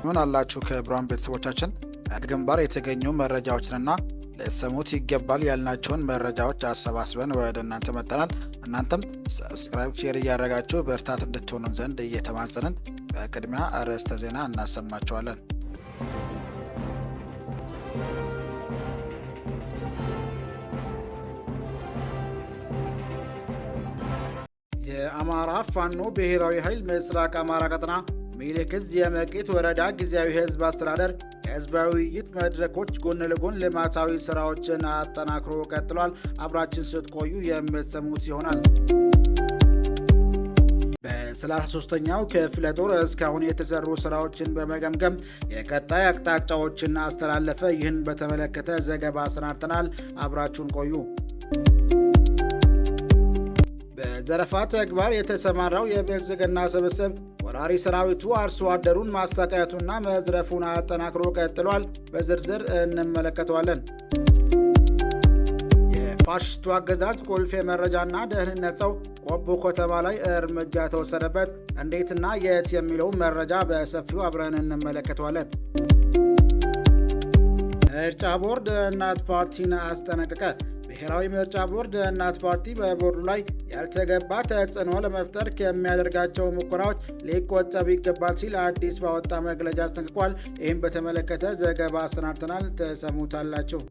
ምን አላችሁ ክቡራን ቤተሰቦቻችን፣ ከግንባር የተገኙ መረጃዎችንና ለሰሙት ይገባል ያልናቸውን መረጃዎች አሰባስበን ወደ እናንተ መጥተናል። እናንተም ሰብስክራይብ፣ ሼር እያደረጋችሁ በርታት እንድትሆኑ ዘንድ እየተማጸንን በቅድሚያ አርዕስተ ዜና እናሰማችኋለን። የአማራ ፋኖ ብሔራዊ ኃይል ምስራቅ አማራ ቀጠና ሚኒልክ ዕዝ የመቄት ወረዳ ጊዜያዊ ህዝብ አስተዳደር የህዝባዊ ውይይት መድረኮች ጎን ለጎን ልማታዊ ስራዎችን አጠናክሮ ቀጥሏል። አብራችን ስትቆዩ የምትሰሙት ይሆናል። በ33ኛው ክፍለ ጦር እስካሁን የተሰሩ ስራዎችን በመገምገም የቀጣይ አቅጣጫዎችን አስተላለፈ። ይህን በተመለከተ ዘገባ አሰናድተናል። አብራችሁን ቆዩ። በዘረፋ ተግባር የተሰማራው የብልጽግና ስብስብ ወራሪ ሰራዊቱ አርሶ አደሩን ማሰቃየቱና መዝረፉን አጠናክሮ ቀጥሏል። በዝርዝር እንመለከተዋለን። የፋሽስቱ አገዛዝ ቁልፍ የመረጃና ደህንነት ሰው ቆቦ ከተማ ላይ እርምጃ ተወሰደበት። እንዴትና የት የሚለውን መረጃ በሰፊው አብረን እንመለከተዋለን። ምርጫ ቦርድ እናት ፓርቲን አስጠነቀቀ። ብሔራዊ ምርጫ ቦርድ እናት ፓርቲ በቦርዱ ላይ ያልተገባ ተጽዕኖ ለመፍጠር ከሚያደርጋቸው ሙከራዎች ሊቆጠብ ይገባል ሲል አዲስ ባወጣ መግለጫ አስጠንቅቋል። ይህም በተመለከተ ዘገባ አሰናድተናል፣ ተሰሙታላችሁ።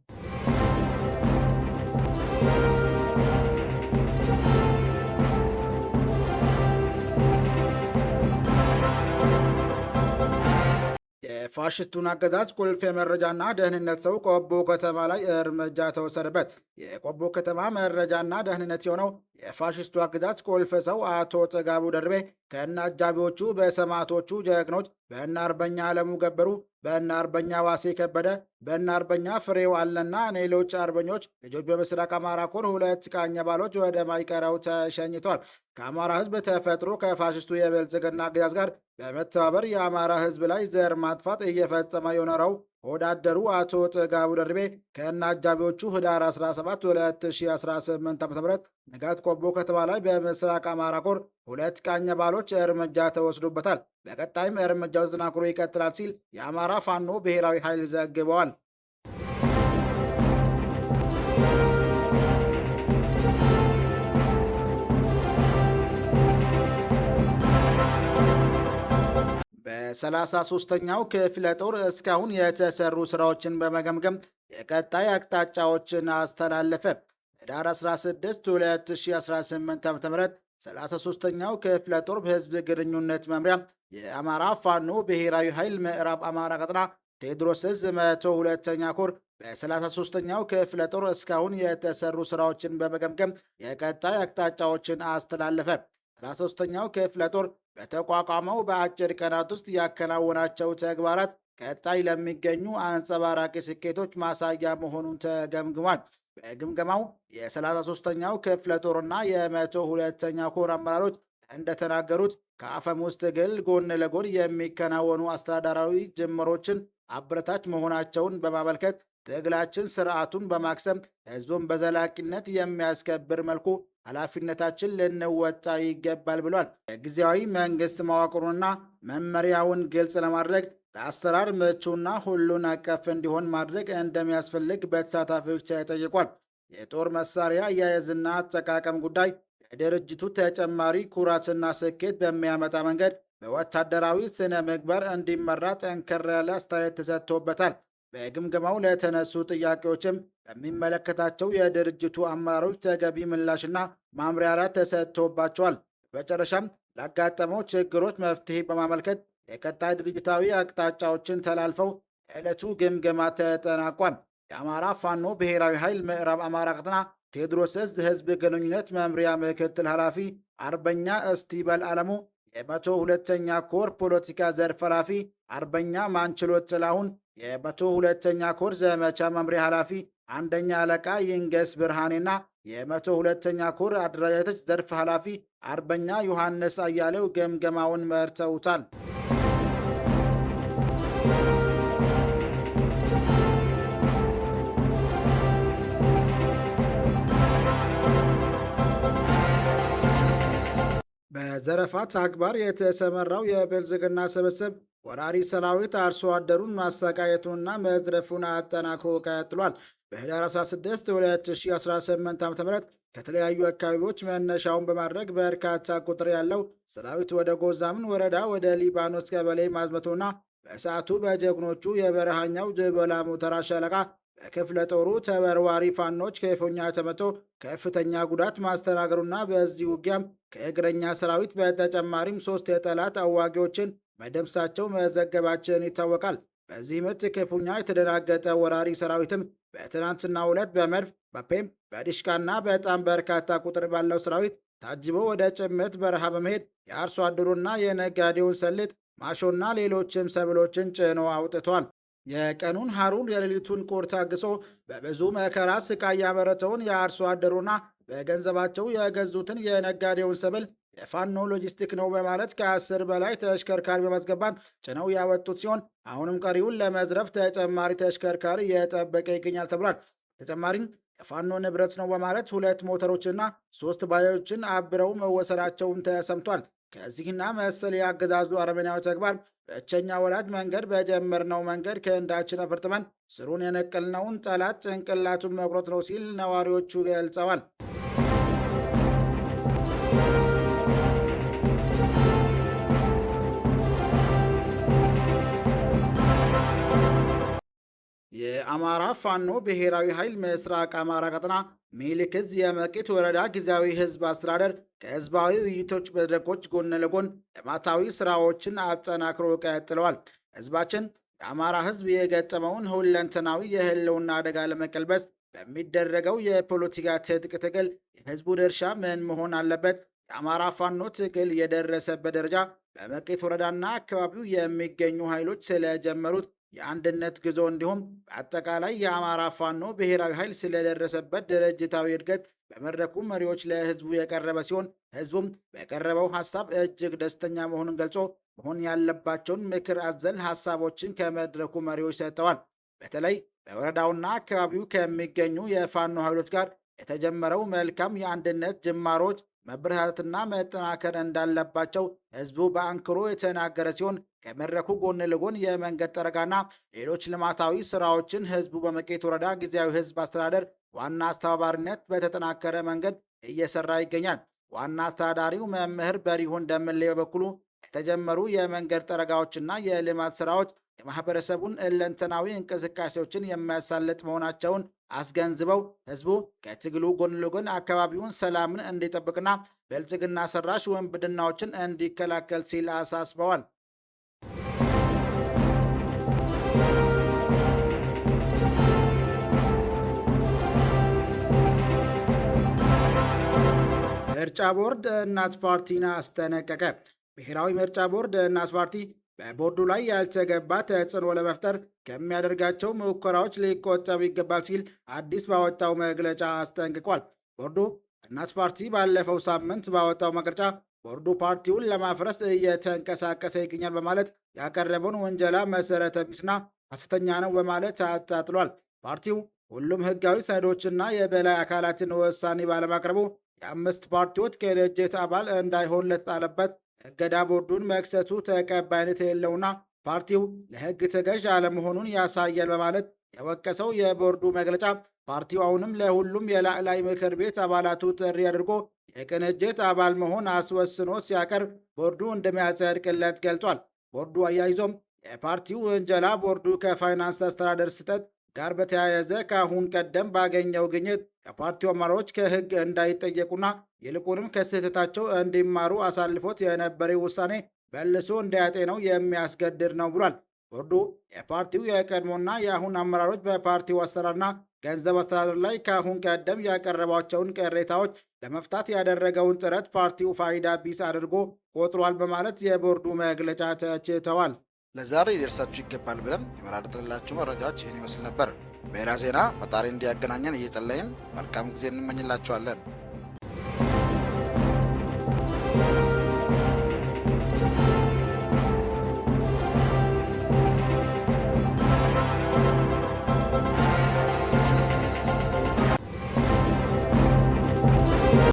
የፋሽስቱን አገዛዝ ቁልፍ የመረጃና ደህንነት ሰው ቆቦ ከተማ ላይ እርምጃ ተወሰደበት። የቆቦ ከተማ መረጃና ደህንነት የሆነው የፋሽስቱ አገዛዝ ቁልፍ ሰው አቶ ጥጋቡ ደርቤ ከነ አጃቢዎቹ በሰማዕቶቹ ጀግኖች በእነ አርበኛ አለሙ ገበሩ፣ በእነ አርበኛ ዋሴ ከበደ፣ በእነ አርበኛ ፍሬው አለና ሌሎች አርበኞች ልጆች በምስራቅ አማራ ኮር 2 ቃኝ አባሎች ወደ ማይቀረው ተሸኝተዋል። ከአማራ ህዝብ ተፈጥሮ ከፋሽስቱ የብልጽግና አገዛዝ ጋር በመተባበር የአማራ ህዝብ ላይ ዘር ማጥፋት እየፈጸመ የኖረው ወዳደሩ አቶ ጥጋቡ ደርቤ ከነ አጃቢዎቹ ህዳር 17 2018 ዓ.ም ንጋት ቆቦ ከተማ ላይ በምስራቅ አማራ ኮር 2 ቃኝ አባሎች እርምጃ ተወስዶበታል። በቀጣይም እርምጃው ተጠናክሮ ይቀጥላል ሲል የአማራ ፋኖ ብሔራዊ ኃይል ዘግበዋል። በ33ኛው ክፍለ ጦር እስካሁን የተሰሩ ስራዎችን በመገምገም የቀጣይ አቅጣጫዎችን አስተላለፈ። ህዳር 16 2018 ዓ.ም 33ኛው ክፍለ ጦር በህዝብ ግንኙነት መምሪያ የአማራ ፋኖ ብሔራዊ ኃይል ምዕራብ አማራ ቀጠና ቴዎድሮስ ዕዝ 102ኛ ኮር በ33ኛው ክፍለ ጦር እስካሁን የተሰሩ ስራዎችን በመገምገም የቀጣይ አቅጣጫዎችን አስተላለፈ። 33ኛው ክፍለ ጦር በተቋቋመው በአጭር ቀናት ውስጥ ያከናወናቸው ተግባራት ቀጣይ ለሚገኙ አንጸባራቂ ስኬቶች ማሳያ መሆኑን ተገምግሟል። በግምገማው የ33ኛው ክፍለ ጦርና የ102ኛ ኮር አመራሮች እንደተናገሩት ከአፈሙዝ ትግል ጎን ለጎን የሚከናወኑ አስተዳደራዊ ጅምሮችን አበረታች መሆናቸውን በማመልከት ትግላችን ስርዓቱን በማክሰም ህዝቡን በዘላቂነት የሚያስከብር መልኩ ኃላፊነታችን ልንወጣ ይገባል ብሏል። የጊዜያዊ መንግስት መዋቅሩንና መመሪያውን ግልጽ ለማድረግ ለአሰራር ምቹና ሁሉን አቀፍ እንዲሆን ማድረግ እንደሚያስፈልግ በተሳታፊዎች ተጠይቋል። የጦር መሳሪያ አያያዝና አጠቃቀም ጉዳይ የድርጅቱ ተጨማሪ ኩራትና ስኬት በሚያመጣ መንገድ በወታደራዊ ስነ ምግባር እንዲመራ ጠንከር ያለ አስተያየት ተሰጥቶበታል። በግምገማው ለተነሱ ጥያቄዎችም በሚመለከታቸው የድርጅቱ አመራሮች ተገቢ ምላሽና ማምራሪያ ተሰጥቶባቸዋል። በመጨረሻም ላጋጠመው ችግሮች መፍትሄ በማመልከት የቀጣይ ድርጅታዊ አቅጣጫዎችን ተላልፈው የዕለቱ ግምገማ ተጠናቋል። የአማራ ፋኖ ብሔራዊ ኃይል ምዕራብ አማራ ቀጠና ቴዎድሮስ ዕዝ ህዝብ ግንኙነት መምሪያ ምክትል ኃላፊ አርበኛ እስቲበል አለሙ፣ የ102ኛ ኮር ፖለቲካ ዘርፍ ኃላፊ አርበኛ ማንችሎት ጥላሁን፣ የ102ኛ ኮር ዘመቻ መምሪያ ኃላፊ አንደኛ አለቃ ይንገስ ብርሃኔና የ102ኛ ኮር አደረጃጀቶች ዘርፍ ኃላፊ አርበኛ ዮሐንስ አያሌው ግምገማውን መርተውታል። በዘረፋ ተግባር የተሰማራው የብልጽግና ስብስብ ወራሪ ሰራዊት አርሶ አደሩን ማሰቃየቱንና መዝረፉን አጠናክሮ ቀጥሏል። በህዳር 16 2018 ዓ.ም ከተለያዩ አካባቢዎች መነሻውን በማድረግ በርካታ ቁጥር ያለው ሰራዊት ወደ ጎዛምን ወረዳ ወደ ሊባኖስ ቀበሌ ማዝመቱና በሰዓቱ በጀግኖቹ የበረሃኛው ጀበላ ሙተራ ሻለቃ በክፍለ ጦሩ ተወርዋሪ ፋኖች ክፉኛ ተመቶ ከፍተኛ ጉዳት ማስተናገሩና በዚህ ውጊያም ከእግረኛ ሰራዊት በተጨማሪም 3 የጠላት አዋጊዎችን መደምሳቸው መዘገባችን ይታወቃል። በዚህ ምት ክፉኛ የተደናገጠ ወራሪ ሰራዊትም በትናንትናው ዕለት በመድፍ በፔም በዲሽቃና በጣም በርካታ ቁጥር ባለው ሰራዊት ታጅቦ ወደ ጭምት በረሃ በመሄድ የአርሶ አደሩና የነጋዴውን ሰሊጥ ማሾና ሌሎችም ሰብሎችን ጭኖ አውጥቷል። የቀኑን ሐሩር የሌሊቱን ቁር ታግሶ በብዙ መከራ ስቃይ ያመረተውን የአርሶ አደሩና በገንዘባቸው የገዙትን የነጋዴውን ሰብል የፋኖ ሎጂስቲክ ነው በማለት ከ10 በላይ ተሽከርካሪ በማስገባት ጭነው ያወጡት ሲሆን አሁንም ቀሪውን ለመዝረፍ ተጨማሪ ተሽከርካሪ እየጠበቀ ይገኛል ተብሏል። ተጨማሪም የፋኖ ንብረት ነው በማለት 2 ሞተሮችና 3 ባዮችን አብረው መወሰዳቸውን ተሰምቷል። ከዚህና መሰል የአገዛዙ አረመኔያዊ ተግባር ብቸኛ ወላጅ መንገድ በጀመርነው መንገድ ክንዳችን አፈርጥመን ስሩን የነቀልነውን ጠላት ጭንቅላቱን መቁረጥ ነው ሲል ነዋሪዎቹ ገልጸዋል። የአማራ ፋኖ ብሔራዊ ኃይል ምስራቅ አማራ ቀጠና ሚኒልክ ዕዝ የመቄት ወረዳ ጊዜያዊ ህዝብ አስተዳደር ከህዝባዊ ውይይቶች መድረኮች ጎን ለጎን ልማታዊ ስራዎችን አጠናክሮ ቀጥለዋል። ህዝባችን የአማራ ህዝብ የገጠመውን ሁለንተናዊ የህልውና አደጋ ለመቀልበስ በሚደረገው የፖለቲካ ትጥቅ ትግል የህዝቡ ድርሻ ምን መሆን አለበት? የአማራ ፋኖ ትግል የደረሰበት ደረጃ፣ በመቄት ወረዳና አካባቢው የሚገኙ ኃይሎች ስለጀመሩት የአንድነት ጉዞ እንዲሁም በአጠቃላይ የአማራ ፋኖ ብሔራዊ ኃይል ስለደረሰበት ድርጅታዊ እድገት በመድረኩ መሪዎች ለህዝቡ የቀረበ ሲሆን ህዝቡም በቀረበው ሀሳብ እጅግ ደስተኛ መሆኑን ገልጾ መሆን ያለባቸውን ምክር አዘል ሀሳቦችን ከመድረኩ መሪዎች ሰጥተዋል። በተለይ በወረዳውና አካባቢው ከሚገኙ የፋኖ ኃይሎች ጋር የተጀመረው መልካም የአንድነት ጅማሮች መበረታትና መጠናከር እንዳለባቸው ህዝቡ በአንክሮ የተናገረ ሲሆን ከመድረኩ ጎን ለጎን የመንገድ ጠረጋና ሌሎች ልማታዊ ስራዎችን ህዝቡ በመቄት ወረዳ ጊዜያዊ ህዝብ አስተዳደር ዋና አስተባባሪነት በተጠናከረ መንገድ እየሰራ ይገኛል። ዋና አስተዳዳሪው መምህር በሪሁን ደምሌ በበኩሉ የተጀመሩ የመንገድ ጠረጋዎችና የልማት ስራዎች የማህበረሰቡን እለንተናዊ እንቅስቃሴዎችን የሚያሳልጥ መሆናቸውን አስገንዝበው ህዝቡ ከትግሉ ጎን ለጎን አካባቢውን ሰላምን እንዲጠብቅና ብልጽግና ሰራሽ ውንብድናዎችን እንዲከላከል ሲል አሳስበዋል። ምርጫ ቦርድ እናት ፓርቲን አስጠነቀቀ። ብሔራዊ ምርጫ ቦርድ እናት ፓርቲ በቦርዱ ላይ ያልተገባ ተጽዕኖ ለመፍጠር ከሚያደርጋቸው ሙከራዎች ሊቆጠብ ይገባል ሲል አዲስ ባወጣው መግለጫ አስጠንቅቋል። ቦርዱ እናት ፓርቲ ባለፈው ሳምንት ባወጣው መግለጫ ቦርዱ ፓርቲውን ለማፍረስ እየተንቀሳቀሰ ይገኛል በማለት ያቀረበውን ወንጀላ መሰረተ ቢስና ሐሰተኛ ነው በማለት አጣጥሏል። ፓርቲው ሁሉም ህጋዊ ሰነዶችና የበላይ አካላትን ውሳኔ ባለማቅረቡ የ5 ፓርቲዎች ቅንጅት አባል እንዳይሆን ለተጣለበት እገዳ ቦርዱን መክሰሱ ተቀባይነት የሌለውና ፓርቲው ለህግ ተገዥ አለመሆኑን ያሳያል በማለት የወቀሰው የቦርዱ መግለጫ ፓርቲው አሁንም ለሁሉም የላዕላይ ምክር ቤት አባላቱ ጥሪ አድርጎ የቅንጅት አባል መሆን አስወስኖ ሲያቀርብ ቦርዱ እንደሚያጸድቅለት ገልጿል። ቦርዱ አያይዞም የፓርቲው ውንጀላ ቦርዱ ከፋይናንስ አስተዳደር ስህተት ጋር በተያያዘ ከአሁን ቀደም ባገኘው ግኝት ከፓርቲው አመራሮች ከህግ እንዳይጠየቁና ይልቁንም ከስህተታቸው እንዲማሩ አሳልፎት የነበረው ውሳኔ መልሶ እንዲያጤነው የሚያስገድድ ነው ብሏል። ቦርዱ የፓርቲው የቀድሞና የአሁን አመራሮች በፓርቲው አሰራርና ገንዘብ አስተዳደር ላይ ከአሁን ቀደም ያቀረቧቸውን ቅሬታዎች ለመፍታት ያደረገውን ጥረት ፓርቲው ፋይዳ ቢስ አድርጎ ቆጥሯል በማለት የቦርዱ መግለጫ ተችተዋል። ለዛሬ ሊደርሳችሁ ይገባል ብለን የመራረጥንላችሁ መረጃዎች ይህን ይመስል ነበር። በሌላ ዜና ፈጣሪ እንዲያገናኘን እየጸለይን መልካም ጊዜ እንመኝላችኋለን።